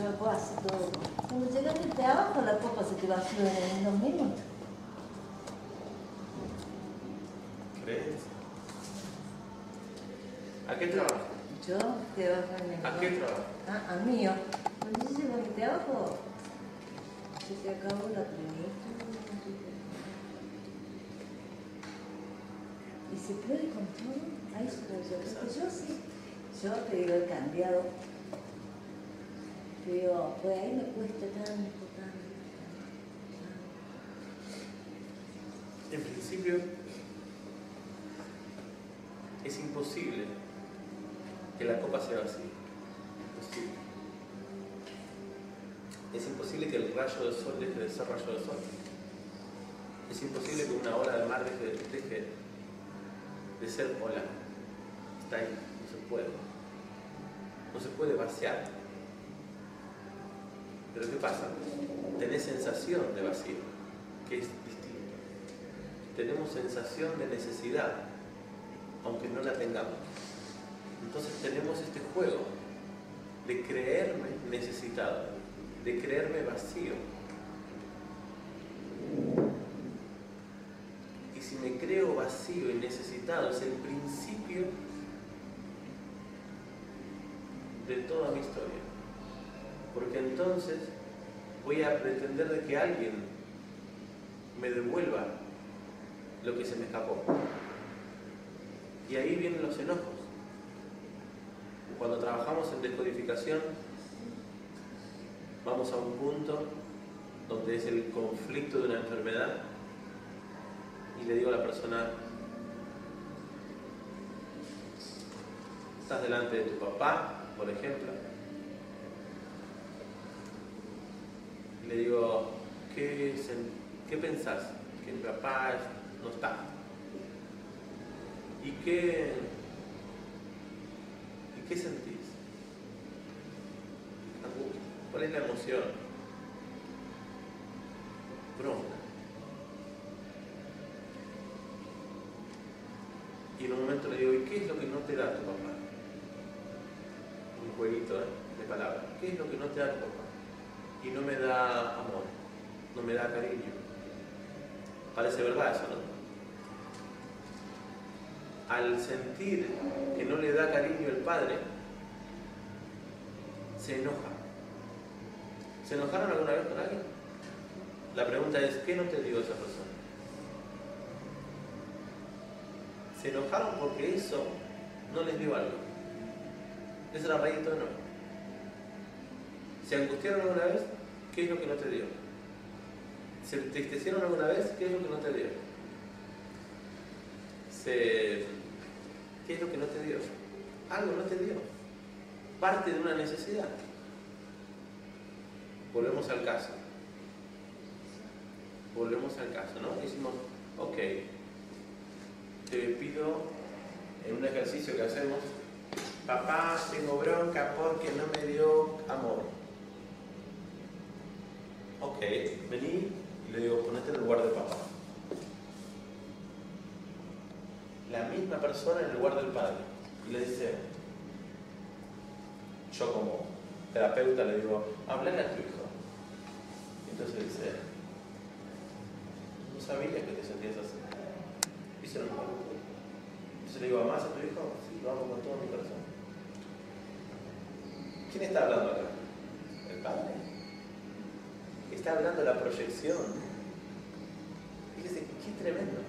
yo puedo hacer todo. Cuando llegaste abajo, la copa se te vació en 2 minutos. ¿Crees? ¿A qué trabajas? Yo trabajo en el... ¿A qué trabajas? Ah, a mío. Cuando yo llego aquí abajo, se te acabó la plenitud. ¿Y se puede con todo? Ahí se puede hacer. Yo sí. Yo te digo, he cambiado. Te digo, pues ahí me cuesta tanto. En principio, es imposible que la copa sea vacía. Imposible. Es imposible que el rayo del sol deje de ser rayo del sol. Es imposible que una ola de mar deje de ser ola. Está ahí, no se puede. No se puede vaciar. Pero ¿qué pasa? Tenés sensación de vacío, que es distinto. Tenemos sensación de necesidad, aunque no la tengamos. Entonces tenemos este juego de creerme necesitado, de creerme vacío. Y si me creo vacío y necesitado, es el principio de toda mi historia. Porque entonces voy a pretender de que alguien me devuelva lo que se me escapó. Y ahí vienen los enojos. Cuando trabajamos en descodificación, vamos a un punto donde es el conflicto de una enfermedad y le digo a la persona: estás delante de tu papá, por ejemplo, y le digo: ¿qué pensás? Que mi papá no está. ¿Y qué sentís? Angustia. ¿Cuál es la emoción? Bronca. Y en un momento le digo: ¿y qué es lo que no te da tu papá? Un jueguito de palabras. ¿Qué es lo que no te da tu papá? Y no me da amor, no me da cariño. Parece verdad eso, ¿no? Al sentir que no le da cariño el padre, se enoja. ¿Se enojaron alguna vez con alguien? La pregunta es: ¿qué no te dio esa persona? Se enojaron porque eso no les dio algo. Esa es la raíz de todo enojo. ¿Se angustiaron alguna vez? ¿Qué es lo que no te dio? ¿Se entristecieron alguna vez? ¿Qué es lo que no te dio? ¿Qué es lo que no te dio? Algo no te dio. Parte de una necesidad. Volvemos al caso. ¿No? Decimos: ok, te pido en un ejercicio que hacemos: papá, tengo bronca porque no me dio amor. Ok, vení y le digo: ponete en el lugar de papá. La misma persona en el lugar del padre. Y le dice, yo como terapeuta le digo: hablale a tu hijo. Entonces dice: no sabía que te sentías así. Y se lo enoja. Entonces le digo: ¿amás a tu hijo? Sí, lo amo con todo mi corazón. ¿Quién está hablando acá? El padre. Está hablando la proyección. Fíjese qué tremendo.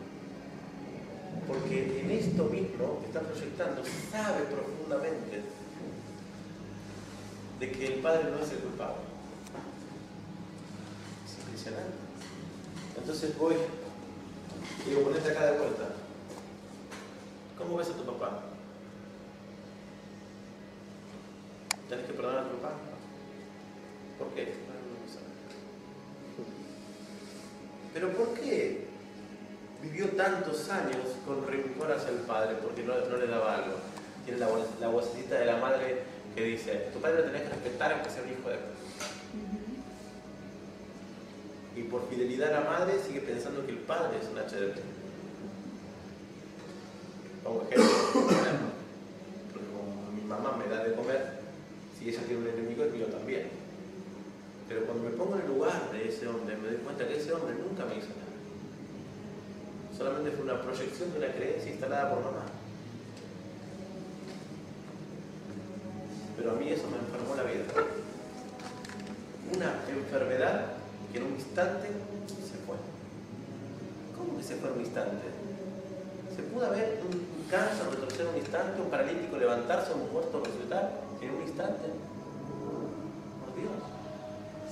Porque en esto mismo que está proyectando, sabe profundamente de que el padre no es el culpable. Es impresionante. Entonces voy y digo: ponete acá de vuelta. ¿Cómo ves a tu papá? ¿Tenés que perdonar a tu papá? ¿Por qué? ¿Pero por qué vivió tantos años con rencor hacia el padre? Porque no le daba algo. Tiene la vocecita de la madre que dice: tu padre lo tenés que respetar aunque sea un hijo de él. Y por fidelidad a la madre sigue pensando que el padre es un HDP. Pongo ejemplo. Porque como mi mamá me da de comer, si ella tiene un enemigo, el mío también. ese hombre, me doy cuenta que ese hombre nunca me hizo nada. Solamente fue una proyección de una creencia instalada por mamá. Pero a mí eso me enfermó la vida. Una enfermedad que en un instante se fue. ¿Cómo que se fue en un instante? ¿Se pudo haber un cáncer retroceder en un instante, un paralítico levantarse, un muerto resucitar en un instante? Por Dios.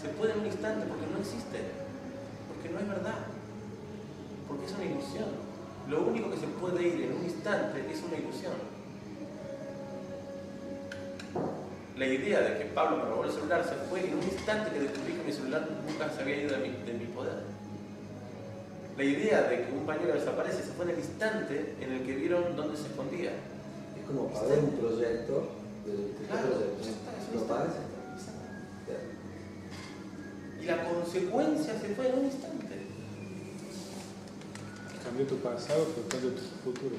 Se puede en un instante porque no existe, porque no es verdad, porque es una ilusión. Lo único que se puede ir en un instante es una ilusión. La idea de que Pablo me robó el celular se fue en un instante que descubrí que mi celular nunca se había ido de mi poder. La idea de que un pañuelo desaparece se fue en el instante en el que vieron dónde se escondía. Es como pagar un proyecto de Claro, proyecto. Lo pagas. Y la consecuencia se fue en un instante. Cambió tu pasado, pero cambió tu futuro.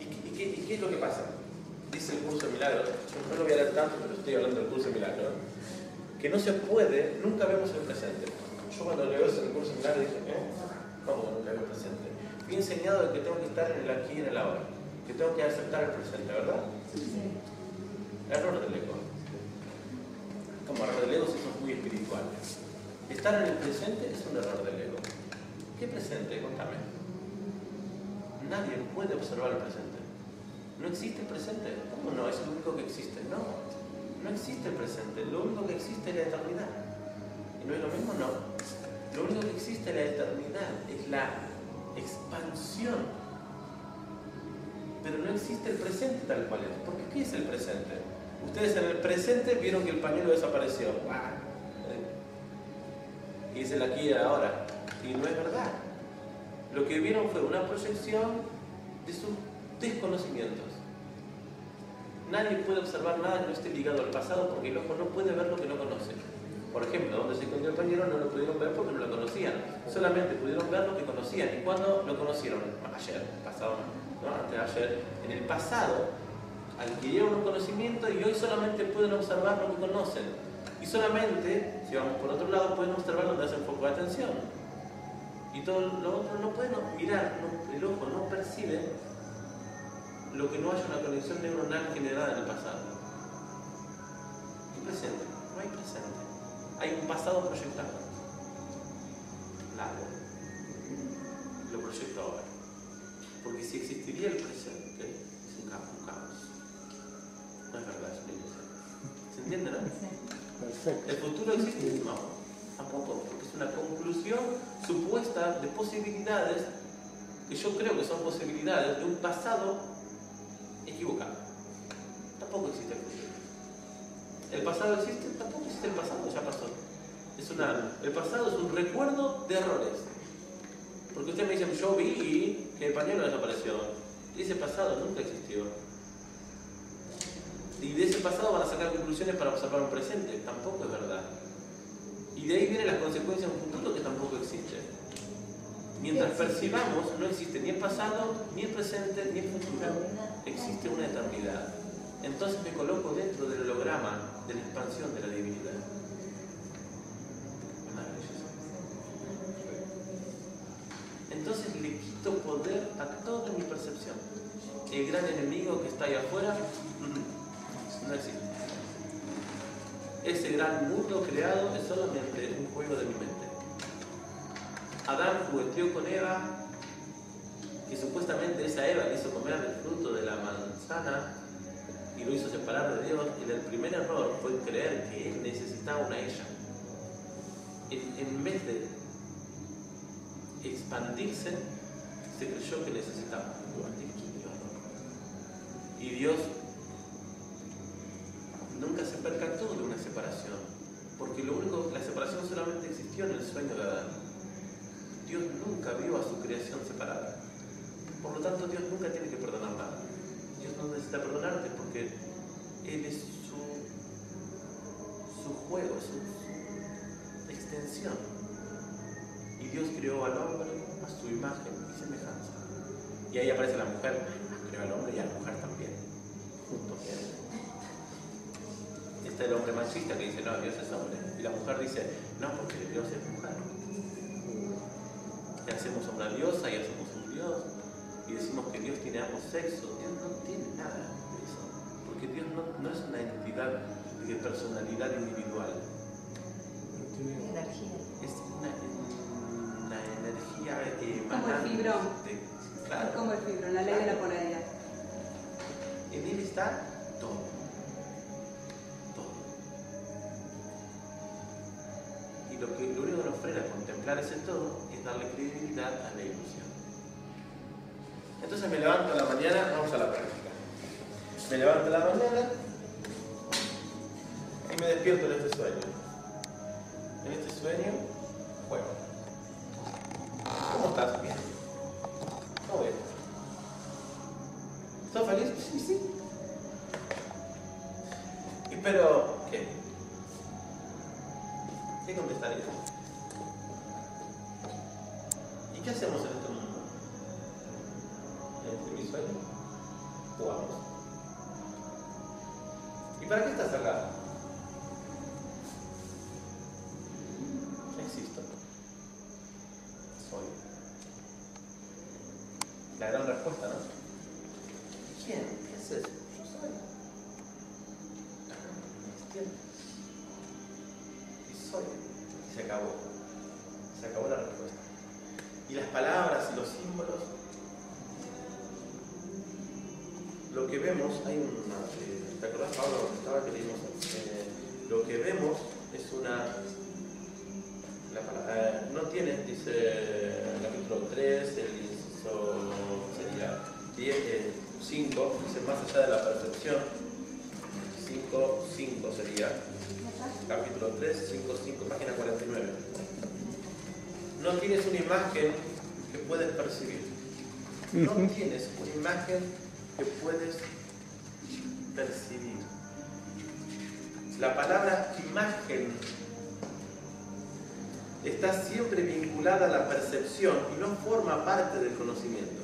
¿Y qué es lo que pasa? Dice el curso de milagros, yo no lo voy a leer tanto, pero estoy hablando del curso de milagros, que no se puede, nunca vemos el presente. Yo cuando leo eso en el curso de milagros dije, ¿cómo que nunca veo el presente? Fui enseñado de que tengo que estar en el aquí y en el ahora, que tengo que aceptar el presente, ¿verdad? Sí. Error del ego. Como error del ego, eso es muy espiritual. Estar en el presente es un error del ego. ¿Qué presente? Contame. Nadie puede observar el presente. No existe el presente. ¿Cómo no? Es lo único que existe. No, no existe el presente. Lo único que existe es la eternidad. ¿Y no es lo mismo? No. Lo único que existe es la eternidad. Es la expansión. Pero no existe el presente tal cual es. Porque ¿qué es el presente? Ustedes en el presente vieron que el pañuelo desapareció. Y es el aquí y el ahora. Y no es verdad. Lo que vieron fue una proyección de sus desconocimientos. Nadie puede observar nada que no esté ligado al pasado porque el ojo no puede ver lo que no conoce. Por ejemplo, donde se escondió el pañuelo no lo pudieron ver porque no lo conocían. Solamente pudieron ver lo que conocían. ¿Y cuándo lo conocieron? Ayer, pasado, ¿no? Antes de ayer. En el pasado adquirieron un conocimiento y hoy solamente pueden observar lo que conocen. Y solamente, si vamos por otro lado, pueden observar donde hacen foco de atención. Y todo lo otro no pueden mirar, el ojo no percibe lo que no haya una conexión neuronal generada en el pasado. ¿Qué presente? No hay presente. Hay un pasado proyectado. Largo. Lo proyecto ahora. Porque si existiría el presente, es un caos. No es verdad, es una ilusión. ¿Se entiende, no? Perfecto. ¿El futuro existe? No, tampoco, porque es una conclusión supuesta de posibilidades que yo creo que son posibilidades de un pasado equivocado. Tampoco existe el futuro. ¿El pasado existe? Tampoco existe el pasado, ya pasó. El pasado es un recuerdo de errores. Porque ustedes me dicen, yo vi que el pañuelo desapareció. Y ese pasado nunca existió. Y de ese pasado van a sacar conclusiones para observar un presente. Tampoco es verdad. Y de ahí vienen las consecuencias de un futuro que tampoco existe. Mientras percibamos, no existe ni el pasado, ni el presente, ni el futuro. Existe una eternidad. Entonces me coloco dentro del holograma de la expansión de la divinidad. Maravilloso. Entonces le quito poder a toda mi percepción. El gran enemigo que está ahí afuera no existe. Ese gran mundo creado es solamente un juego de mi mente. Adán jugueteó con Eva, que supuestamente esa Eva le hizo comer el fruto de la manzana y lo hizo separar de Dios. Y el primer error fue creer que él necesitaba una ella. En vez de expandirse, se creyó que necesitaba. Y Dios nunca se percató de una separación, porque la separación solamente existió en el sueño de Adán. Dios nunca vio a su creación separada. Por lo tanto, Dios nunca tiene que perdonar nada. Dios no necesita perdonarte porque Él es su juego, su extensión. Y Dios creó al hombre a su imagen y semejanza. Y ahí aparece la mujer, creó al hombre y a la mujer también, juntos. Esta Está el hombre machista que dice, no, Dios es hombre. Y la mujer dice, no, porque Dios es mujer. Y hacemos a una diosa y hacemos un Dios. Y decimos que Dios tiene ambos sexos. Dios no tiene nada de eso. Porque Dios no es una entidad de personalidad individual. Energía. Es una energía Como el fibrón. Claro. Como el fibrón, la ley de la polaridad. En él está todo. Todo. Y lo único que nos frena a contemplar ese todo es darle credibilidad a la ilusión. Entonces me levanto a la mañana, vamos a la práctica. Me levanto a la mañana y me despierto en este sueño. En este sueño, juego. ¿Cómo estás? Bien. ¿Cómo ves? ¿Estás feliz? Sí, sí. Pero, ¿qué? ¿Qué contestaría? ¿Y qué hacemos en este mundo? ¿En mi sueño? Jugamos. ¿Y para qué estás acá? Existo. Soy. La gran respuesta, ¿no? ¿Quién? ¿Qué es eso? Yo soy. Y soy. Y se acabó. Se acabó la respuesta. Y las palabras y los símbolos, lo que vemos, hay una. ¿Te acordás, Pablo? Estaba que leímos. Lo que vemos es una. La palabra, no tiene, dice el capítulo 3, el inciso sería 5, dice más allá de la percepción. 5 sería, capítulo 3, 5, página 49. No tienes una imagen que puedes percibir. No tienes una imagen que puedes percibir. La palabra imagen está siempre vinculada a la percepción y no forma parte del conocimiento.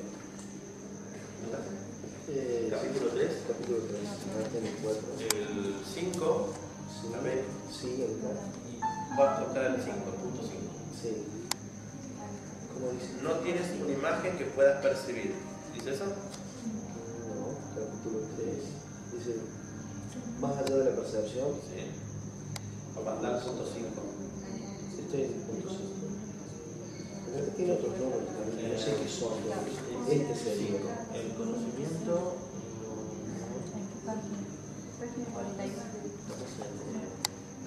Capítulo 3. Capítulo 3, Martín 4. El 5, a ver, Sí, el 4. y va a tocar el 5, el punto 5. Sí. ¿Cómo dice? No tienes una imagen que puedas percibir. ¿Dice eso? No, capítulo 3. Dice, más allá de la percepción, Sí. Va a mandar el punto 5. estoy en el punto 5. Pero tiene otros nombres también, no sé qué son. Este sería. El conocimiento.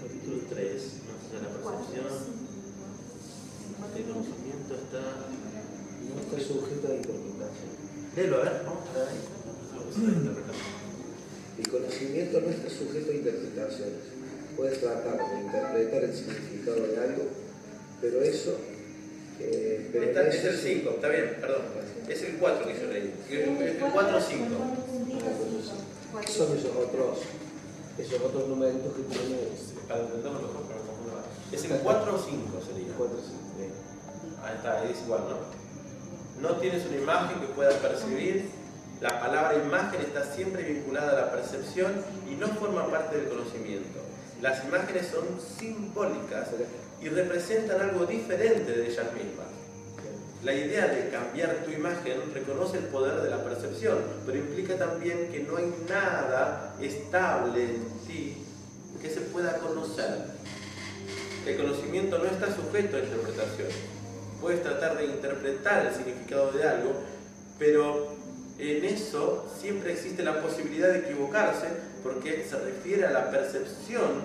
Capítulo 3, más allá de la percepción. El conocimiento está. No está sujeto a interpretación. Léelo, a ver, vamos a ver ahí. Lo que se está interpretando. El conocimiento no está sujeto a interpretaciones. Puedes tratar de interpretar el significado de algo, pero eso... Es el 5, está bien, perdón. Es el 4 que yo leí. El 4 o 5. Son esos otros numeritos que tiene. Para entenderlo mejor, para no confundir. Es el 4 o 5 sería. 4, 5. Ahí está, ahí es igual, ¿no? No tienes una imagen que puedas percibir. La palabra imagen está siempre vinculada a la percepción y no forma parte del conocimiento. Las imágenes son simbólicas y representan algo diferente de ellas mismas. La idea de cambiar tu imagen reconoce el poder de la percepción, pero implica también que no hay nada estable en ti que se pueda conocer. El conocimiento no está sujeto a interpretación. Puedes tratar de interpretar el significado de algo, pero en eso siempre existe la posibilidad de equivocarse porque se refiere a la percepción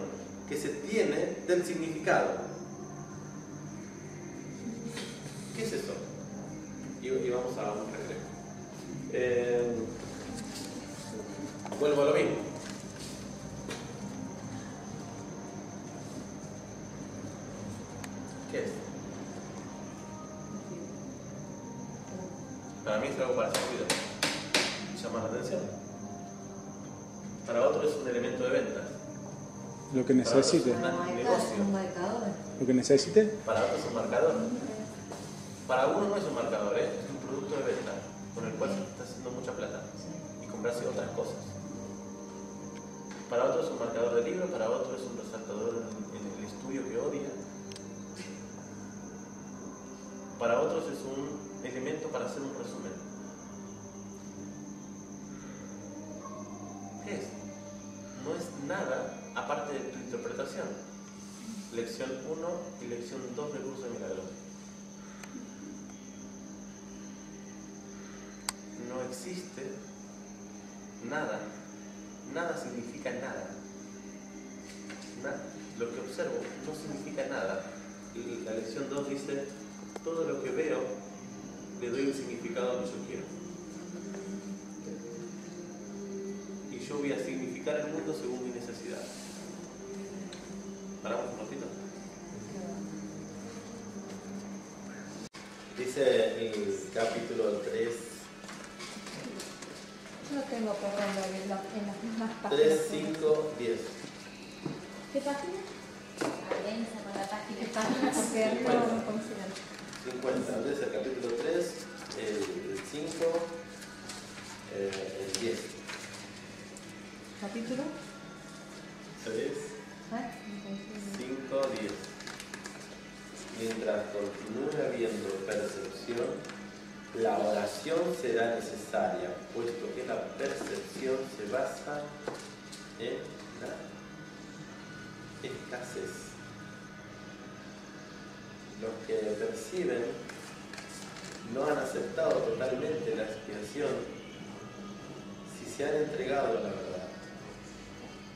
que se tiene del significado. ¿Qué es eso? Y vamos a un recreo. Vuelvo a lo mismo. ¿Qué es? Para mí es algo para servir, llamar la atención. Para otro es un elemento de venta. Lo que necesite. Para otro es un negocio. Un marcador. Lo que necesite. Para otro es un marcador. Para uno no es un marcador, es un producto de venta con el cual se está haciendo mucha plata y comprarse otras cosas. Para otro es un marcador de libro, para otro es un resaltador en el estudio que odia. Para otros es un elemento para hacer un resumen. ¿Qué es? No es nada aparte de tu interpretación. Lección 1 y lección 2 del curso de milagros. No existe nada. Nada significa nada. Lo que observo no significa nada. Y la lección 2 dice, todo lo que veo le doy el significado que yo quiero. Y yo voy a significar el mundo según mi necesidad. ¿Paramos un ratito? Dice el capítulo 3. Yo no tengo perdón en las mismas páginas. 3, 5, 10. ¿Qué página? Densa con la página. ¿Qué página? Porque no considero. 50. Entonces el capítulo 3, el 5, el 10. ¿Capítulo? 3, 5, 10. Mientras continúe habiendo percepción, la oración será necesaria, puesto que la percepción se basa en la escasez. Los que perciben no han aceptado totalmente la expiación si se han entregado a la verdad.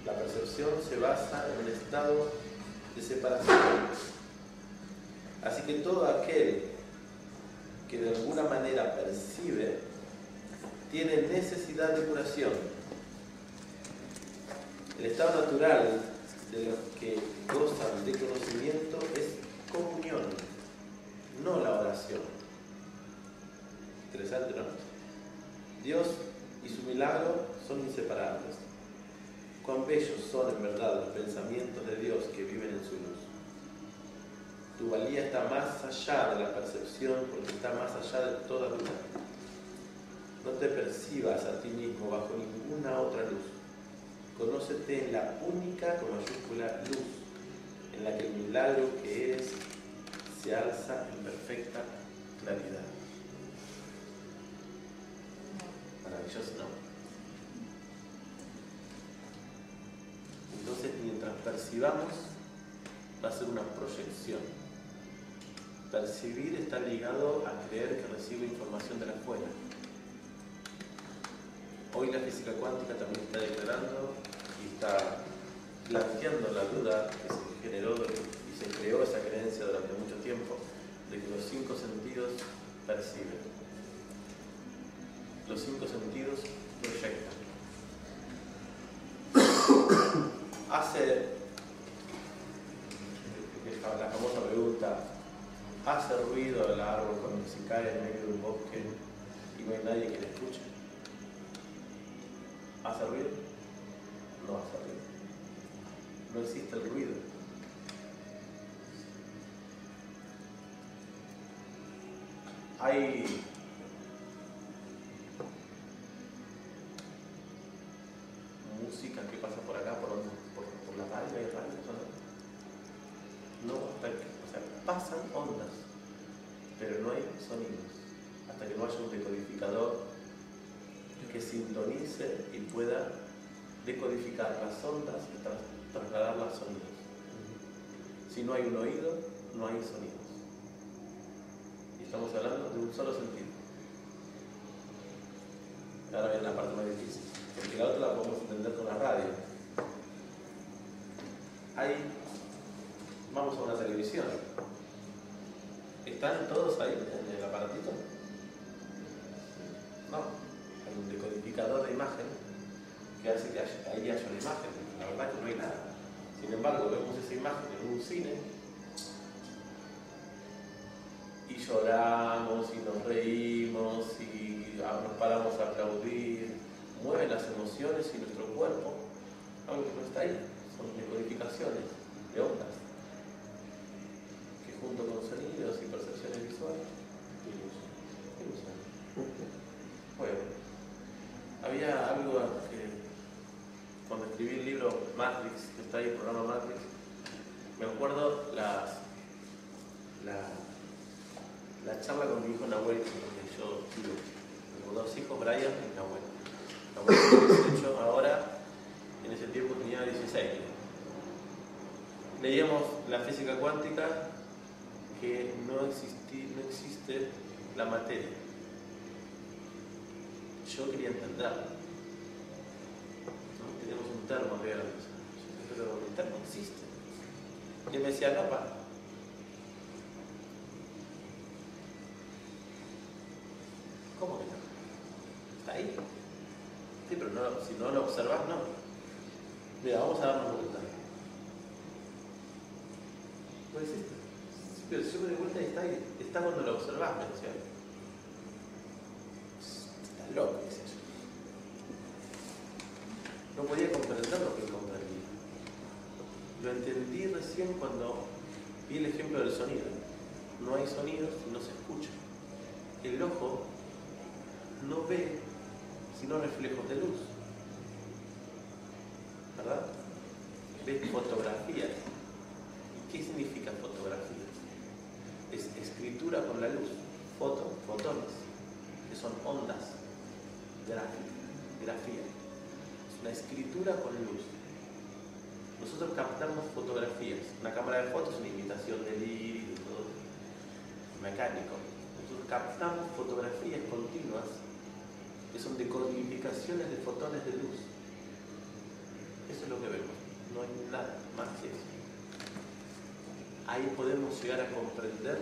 La percepción se basa en un estado de separación. Así que todo aquel que de alguna manera percibe tiene necesidad de curación. El estado natural de los que gozan de conocimiento es comunión, no la oración. Interesante, ¿no? Dios y su milagro son inseparables. Cuán bellos son en verdad los pensamientos de Dios que viven en su luz. Tu valía está más allá de la percepción porque está más allá de toda duda. No te percibas a ti mismo bajo ninguna otra luz. Conócete en la única con mayúscula luz, en la que el milagro que eres se alza en perfecta claridad. Maravilloso, ¿no? Entonces, mientras percibamos, va a ser una proyección. Percibir está ligado a creer que recibo información de la afuera. Hoy la física cuántica también está declarando y está planteando la duda que se generó y se creó esa creencia durante mucho tiempo de que los 5 sentidos perciben. Los 5 sentidos proyectan. Hace la famosa pregunta, ¿hace ruido el árbol cuando se cae en medio de un bosque y no hay nadie que le escuche? ¿Hace ruido? No hace ruido. No existe el ruido. Hay música que pasa por acá, por la radio, hay radio, no, pasan ondas, pero no hay sonidos, hasta que no haya un decodificador que sintonice y pueda decodificar las ondas y trasladarlas a sonidos. Si no hay un oído, no hay sonidos. Y estamos hablando de un solo sentido. Ahora viene la parte más difícil, porque la otra la podemos entender con la radio. Vamos a una televisión. ¿Están todos ahí en el aparatito? No. Hay un decodificador de imagen que hace que ahí haya una imagen. La verdad es que no hay nada. Sin embargo, vemos esa imagen en un cine y lloramos y nos reímos y nos paramos a aplaudir. Mueven las emociones y nuestro cuerpo. Algo que no está ahí. Son decodificaciones de ondas que junto con sonidos y percepciones visuales ilusión. Bueno, había algo que cuando escribí el libro recuerdo la charla con mi hijo Nahuel, que yo tuve. Tengo 2 hijos, Brian y Nahuel. Nahuel tiene 18 ahora, en ese tiempo tenía 16. Leíamos la física cuántica, que no existe la materia. Yo quería entenderlo. ¿No? Teníamos un termo arriba de la mesa. Pero el termo existe. Y él me decía, no, pa. ¿Cómo que no? Está ahí. Sí, pero no, si no lo observas, no. Mira, vamos a darnos vuelta. No existe. Sí, pero si yo me doy vuelta y está ahí. Está cuando lo observas, me decía. Estás loco, decía yo. No podía comprender lo que comprendía. Lo entendí recién cuando vi el ejemplo del sonido. No hay sonidos si no se escucha. El ojo no ve sino reflejos de luz. ¿Verdad? Ve fotografías. ¿Y qué significa fotografías? Es escritura con la luz. Fotones, que son ondas. Grafía. Es una escritura con luz. Nosotros captamos fotografías. Una cámara de fotos es una imitación del iris, todo mecánico. Nosotros captamos fotografías continuas que son decodificaciones de fotones de luz. Eso es lo que vemos. No hay nada más que eso. Ahí podemos llegar a comprender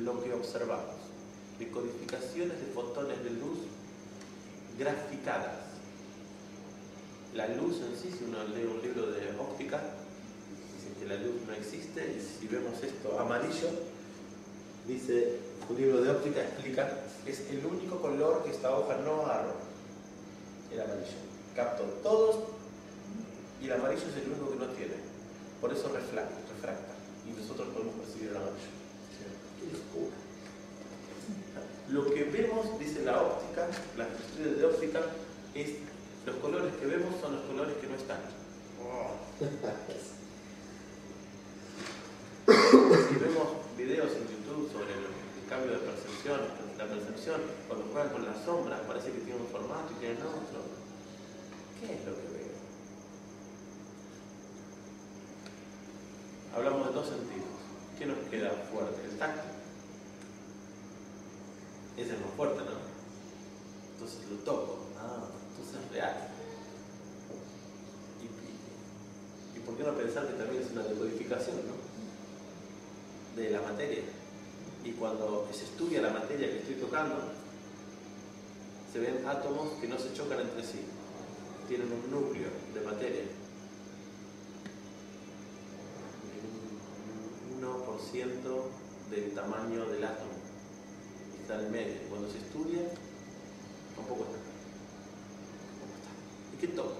lo que observamos. Decodificaciones de fotones de luz graficadas. La luz en sí, si uno lee un libro de óptica, dice que la luz no existe, y si vemos esto amarillo, dice, un libro de óptica explica, es el único color que esta hoja no agarra, el amarillo. Captó todos y el amarillo es el único que no tiene. Por eso refracta, y nosotros podemos percibir el amarillo. ¡Qué locura! Lo que vemos, dice la óptica, las estudios de óptica, es los colores que vemos son los colores que no están. Si vemos videos en YouTube sobre el cambio de percepción, la percepción, cuando juegan con las sombras, parece que tiene un formato y tienen otro. ¿Qué es lo que veo? Hablamos de 2 sentidos. ¿Qué nos queda fuerte? El tacto. Ese es más fuerte, ¿no? Entonces lo toco. Entonces es real. ¿Y por qué no pensar que también es una decodificación, ¿no? De la materia? Y cuando se estudia la materia que estoy tocando, se ven átomos que no se chocan entre sí. Tienen un núcleo de materia. Un 1% del tamaño del átomo. Está en el medio. Cuando se estudia, tampoco está. ¿Y qué toca?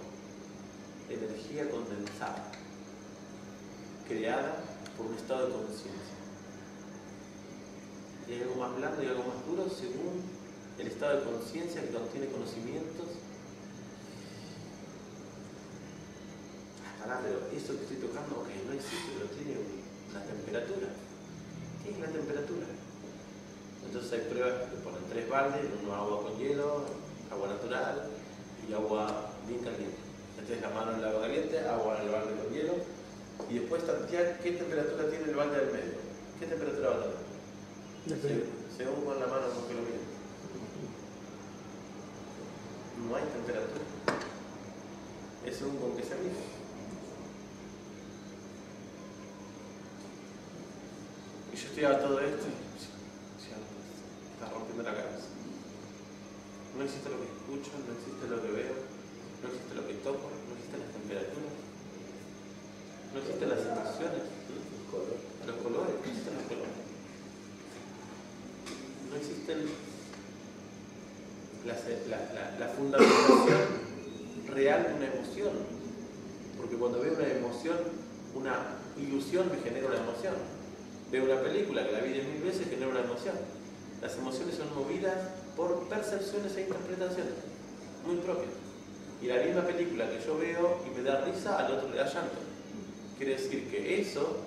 Energía condensada, creada por un estado de conciencia. Y hay algo más blando y algo más duro según el estado de conciencia que contiene conocimientos. Pero eso que estoy tocando, ok, no existe, pero tiene una temperatura. ¿Qué es la temperatura? Entonces hay pruebas que ponen 3 baldes, uno agua con hielo, agua natural y agua bien caliente. Metes la mano en el agua caliente, agua en el balde con hielo y después tantear qué temperatura tiene el balde del medio. ¿Qué temperatura va a tener? Según con la mano con que lo miren. No hay temperatura. Es según con que se mide. Y yo estoy a todo esto y está rompiendo la cabeza. No existe lo que escucho, no existe lo que veo, no existe lo que toco, no existen las temperaturas, no existen las sensaciones, los colores, no existen los colores. No existen la fundamentación real de una emoción. Porque cuando veo una emoción, una ilusión me genera una emoción. Veo una película que la vi 10.000 veces, genera una emoción. Las emociones son movidas por percepciones e interpretaciones muy propias. Y la misma película que yo veo y me da risa, al otro le da llanto. Quiere decir que eso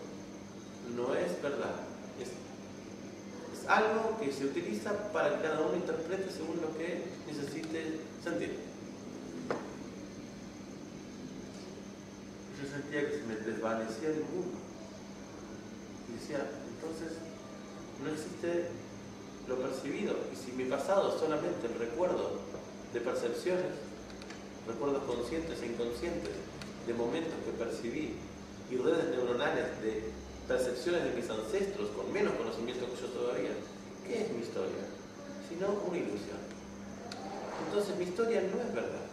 no es verdad. Es algo que se utiliza para que cada uno interprete según lo que necesite sentir. Yo sentía que se me desvanecía el mundo. Y decía, entonces no existe lo percibido. Y si mi pasado es solamente el recuerdo de percepciones, recuerdos conscientes e inconscientes de momentos que percibí y redes neuronales de percepciones de mis ancestros con menos conocimiento que yo todavía, ¿qué es mi historia? Sino una ilusión. Entonces mi historia no es verdad.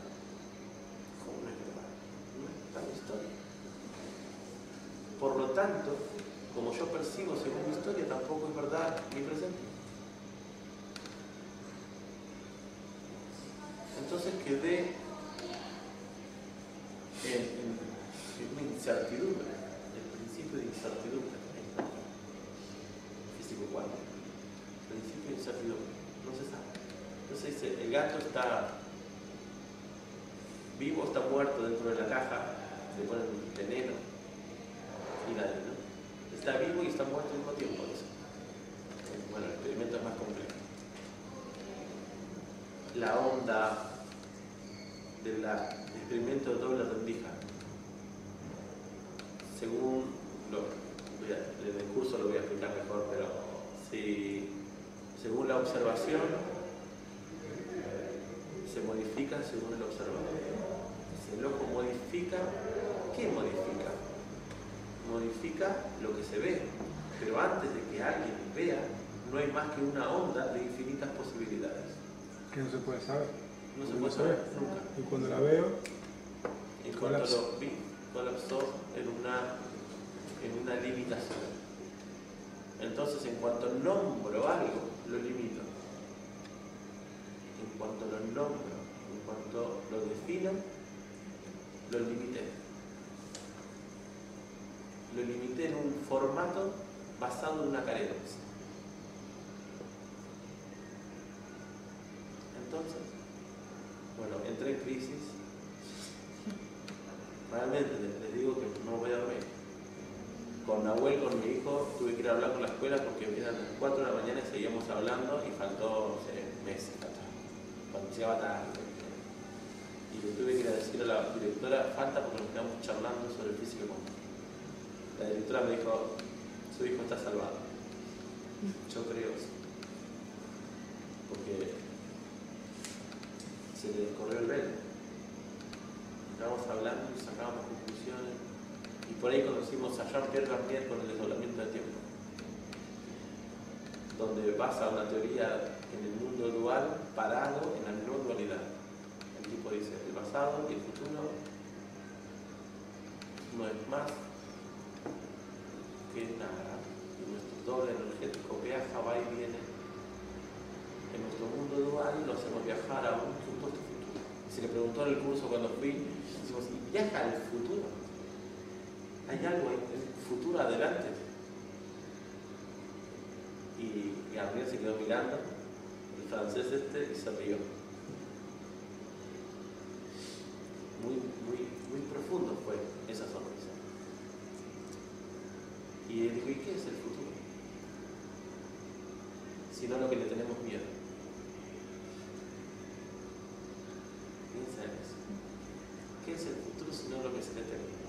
¿Cómo no es verdad? No es verdad mi historia. Por lo tanto, como yo percibo según mi historia, tampoco es verdad mi presente. Entonces quedé en una incertidumbre, el principio de incertidumbre. Físico 4. Principio de incertidumbre, no se sabe. Entonces dice, el gato está vivo, está muerto dentro de la caja, le ponen veneno y nadie, ¿no? Está vivo y está muerto al mismo tiempo. Dice. Bueno, el experimento es más complejo. La onda del experimento de doble rendija, según en el curso lo voy a explicar mejor, pero si según la observación se modifica según el observador. Si el ojo modifica, ¿qué modifica? Modifica lo que se ve, pero antes de que alguien vea, no hay más que una onda de infinitas posibilidades. Que no se puede saber. No se puede saber nunca. Y cuando la veo, En cuanto lo vi, colapsó en una limitación. Entonces, en cuanto nombro algo, lo limito. En cuanto lo nombro, en cuanto lo defino, lo limité. Lo limité en un formato basado en una carencia. Entonces, bueno, entré en crisis. Realmente les digo que no voy a dormir. Con Nahuel, con mi hijo, tuve que ir a hablar con la escuela porque eran las 4 de la mañana y seguíamos hablando y faltó, no sé, meses, cuando llegaba tarde. Y le tuve que ir a decir a la directora, falta porque nos quedamos charlando sobre el físico cuántico. La directora me dijo, su hijo está salvado. Yo creo eso. Porque se le corrió el velo. Estábamos hablando y sacábamos conclusiones. Y por ahí conocimos a Jean-Pierre Garnier con el desdoblamiento del tiempo, donde basa una teoría en el mundo dual parado en la no dualidad. El tipo dice, el pasado y el futuro no es más que nada. Y nuestro doble energético viaja, va y viene. En nuestro mundo dual lo hacemos viajar a un supuesto futuro. Se le preguntó en el curso cuando fui, decimos, ¿y viaja al futuro? ¿Hay algo en el futuro adelante? Y Gabriel se quedó mirando, el francés y se rió. Muy profundo fue esa sonrisa. Y él dijo, ¿y qué es el futuro? Sino lo que le tenemos miedo. Piensa en eso. ¿Qué es el futuro sino lo que se le teme?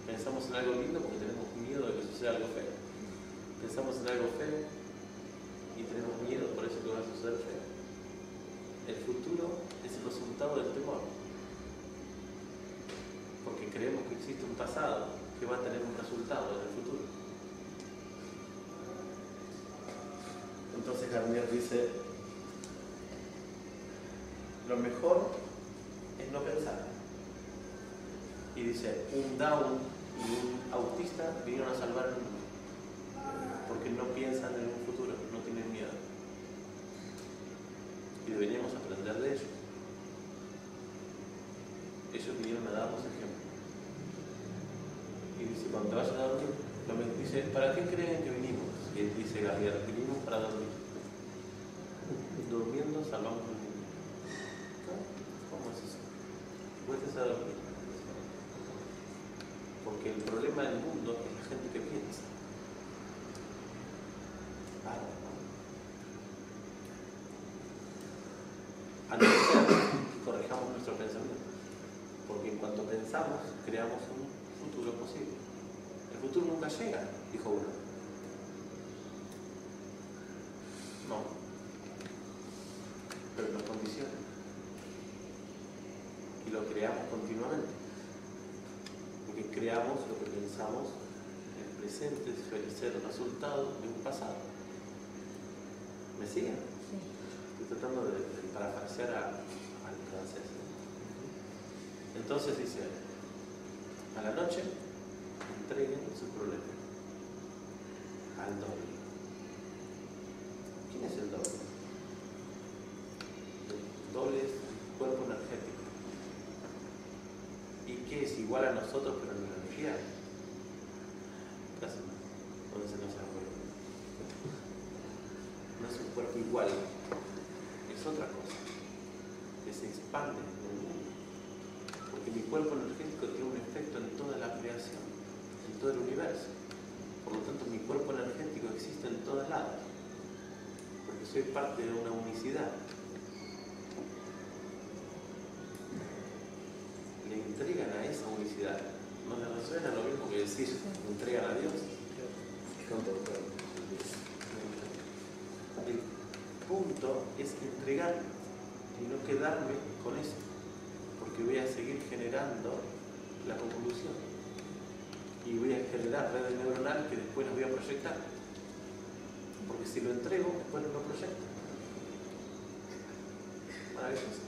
Pensamos en algo lindo porque tenemos miedo de que suceda algo feo. Pensamos en algo feo y tenemos miedo por eso que va a suceder feo. El futuro es el resultado del temor. Porque creemos que existe un pasado que va a tener un resultado en el futuro. Entonces Garnier dice, lo mejor es no pensar. Y dice, un Down y un autista vinieron a salvar el mundo porque no piensan en un futuro, no tienen miedo. Y deberíamos aprender de ellos. Ellos vinieron a darnos ejemplo. Y dice, cuando te vayas a dormir, dice, ¿para qué creen que vinimos? Y él dice, Gabriel, vinimos para dormir. Durmiendo salvamos el mundo. ¿Cómo es eso? Puedes a dormir. Porque el problema problema del mundo es la gente que piensa. A no ser que corrijamos nuestro pensamiento. Porque en cuanto pensamos, creamos un futuro posible. El futuro nunca llega, dijo uno. No. Pero nos condiciona. Y lo creamos continuamente. Porque creamos lo que pensamos en el presente suele ser el resultado de un pasado. ¿Me siguen? Sí. Estoy tratando de parafrasear al francés. Entonces dice, a la noche entreguen su problema al doble. ¿Quién es el doble? El doble es el cuerpo energético. ¿Y qué es igual a nosotros pero en energía? Casi no. ¿Dónde se nos acuerda? No es un cuerpo igual, es otra cosa, que se expande en el mundo. Porque mi cuerpo energético tiene un efecto en toda la creación, en todo el universo. Por lo tanto, mi cuerpo energético existe en todos lados, porque soy parte de una unicidad. Le entregan a esa unicidad. ¿No le resuena lo mismo que decir, le entregan a Dios? El punto es entregar y no quedarme con eso, porque voy a seguir generando la conclusión y voy a generar redes neuronales que después las voy a proyectar, porque si lo entrego después no lo proyecto. Maravilloso.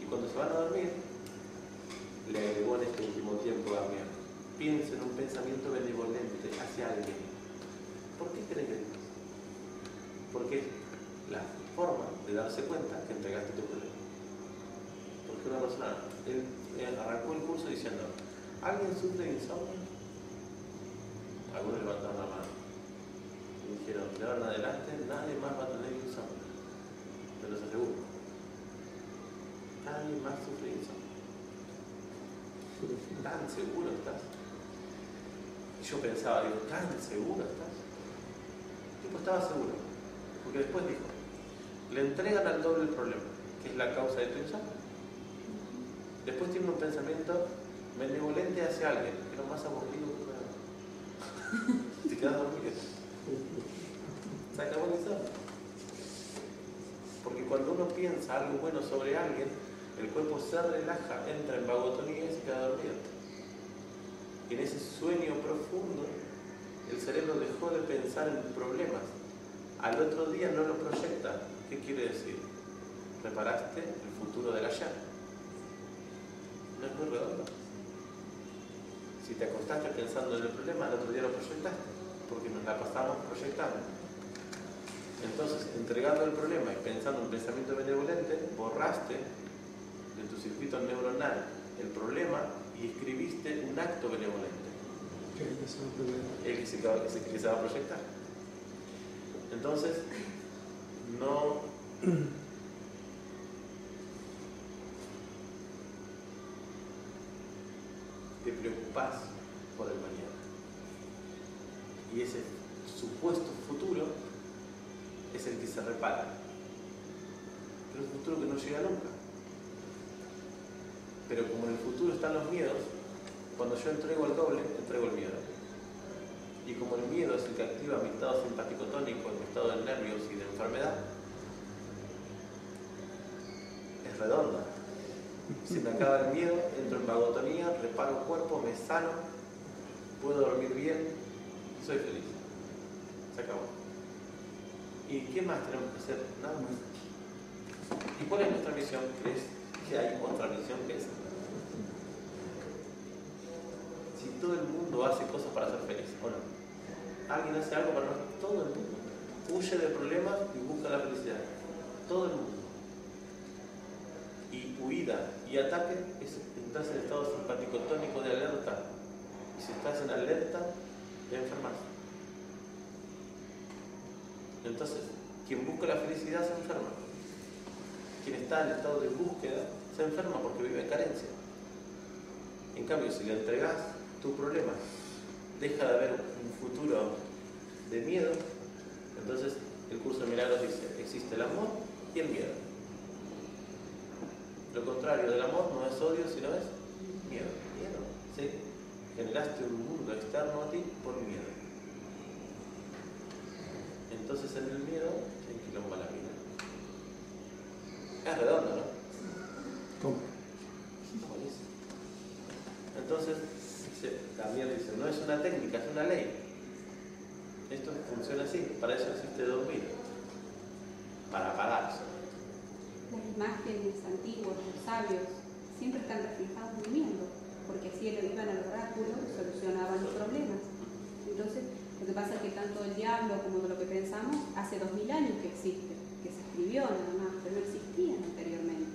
Y cuando se van a dormir, le agregó en este último tiempo a mí, piensa en un pensamiento benevolente hacia alguien. ¿Por qué creen que? Porque la forma de darse cuenta que entregaste tu problema. Porque una persona, él arrancó el curso diciendo, ¿alguien sufre de insomnio? Algunos levantaron la mano y dijeron, de ahora en adelante nadie más va a tener insomnio. Te los aseguro. Nadie más sufre de insomnio. ¿Tan seguro estás? Y yo pensaba, digo, ¿tan seguro estás? El tipo estaba seguro. Porque después dijo, le entregan al doble el problema, que es la causa de tu insomnio. Después tiene un pensamiento benevolente hacia alguien, que es lo más aburrido que pueda haber. Te quedas dormido. Se acabó el insomnio. Porque cuando uno piensa algo bueno sobre alguien, el cuerpo se relaja, entra en vagotonía y se queda dormido. Y en ese sueño profundo, el cerebro dejó de pensar en problemas. Al otro día no lo proyecta. ¿Qué quiere decir? Reparaste el futuro del ayer. ¿No es muy redondo? Si te acostaste pensando en el problema, al otro día lo proyectaste, porque nos la pasamos proyectando. Entonces, entregando el problema y pensando en pensamiento benevolente, borraste de tu circuito neuronal el problema y escribiste un acto benevolente. El que se va a proyectar. Entonces, no te preocupás por el mañana. Y ese supuesto futuro es el que se repara. Pero es un futuro que no llega nunca. Pero como en el futuro están los miedos, cuando yo entrego el doble, entrego el miedo. Y como el miedo es el que activa mi estado simpático tónico, mi estado de nervios y de enfermedad, es redonda. Si me acaba el miedo, entro en vagotonía, reparo cuerpo, me sano, puedo dormir bien y soy feliz. Se acabó. ¿Y qué más tenemos que hacer? Nada más. ¿Y cuál es nuestra misión? ¿Crees que hay otra misión que esa? Si todo el mundo hace cosas para ser feliz, ¿o no? Alguien hace algo para no. Todo el mundo huye de problemas y busca la felicidad. Todo el mundo. Y huida y ataque es entrar en estado simpático tónico de alerta. Y si estás en alerta, te enfermas. Entonces, quien busca la felicidad se enferma. Quien está en estado de búsqueda se enferma porque vive en carencia. En cambio, si le entregas tu problema. Deja de haber un futuro de miedo. Entonces el curso de milagros dice, existe el amor y el miedo. Lo contrario del amor no es odio, sino es miedo. Miedo, ¿sí? Generaste un mundo externo a ti por miedo. Entonces en el miedo se enquilomba la vida. Es redondo, ¿no? ¿Cómo? Buenísimo. Entonces, Gabriel dice, no es una técnica, es una ley. Esto funciona así, para eso existe dormir. Para apagarse. Las imágenes antiguas, los sabios, siempre están reflejados durmiendo, porque así iban al oráculo y solucionaban los problemas. Entonces, lo que pasa es que tanto el diablo como lo que pensamos, hace 2000 años que existe, que se escribió nada más, pero no existían anteriormente.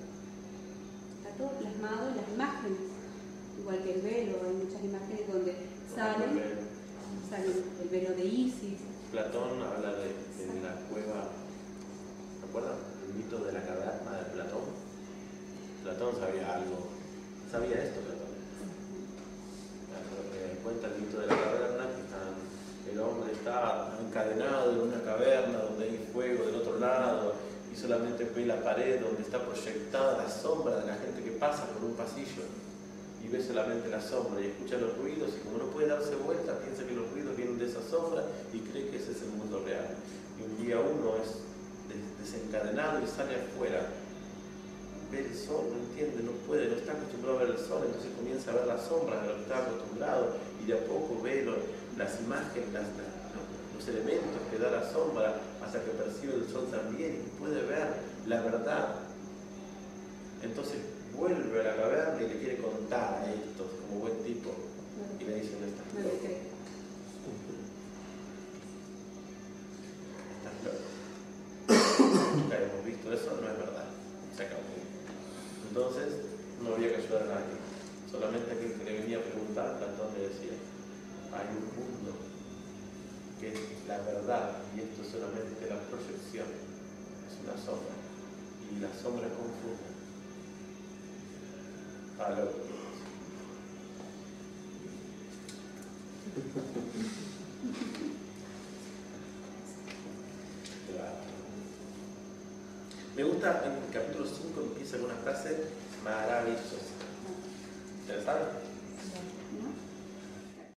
Está todo plasmado en las imágenes, igual que el velo, hay muchas imágenes donde sale el velo de Isis. Platón habla de la cueva, ¿se acuerdan? El mito de la caverna de Platón. Platón sabía algo, sabía esto Platón. Cuenta el mito de la caverna, que el hombre está encadenado en una caverna donde hay fuego del otro lado y solamente ve la pared donde está proyectada la sombra de la gente que pasa por un pasillo y ve solamente la sombra y escucha los ruidos y como no puede darse vuelta piensa que los ruidos vienen de esa sombra y cree que ese es el mundo real. Y un día uno es desencadenado y sale afuera, ve el sol, no entiende, no puede, no está acostumbrado a ver el sol, entonces comienza a ver las sombras de lo que está acostumbrado y de a poco ve las imágenes, los elementos que da la sombra hasta que percibe el sol también y puede ver la verdad. Entonces vuelve a la caverna y le quiere contar a estos como buen tipo y le dicen, estás No le creo. Nunca hemos visto eso, no es verdad. Se acabó. Entonces, no había que ayudar a nadie. Solamente aquel que le venía a preguntar, Platón le decía, hay un mundo que es la verdad y esto es solamente la proyección. Es una sombra. Y las sombras confunden. A lo que me gusta en el capítulo 5 empieza con una frase maravillosa. ¿Ustedes saben?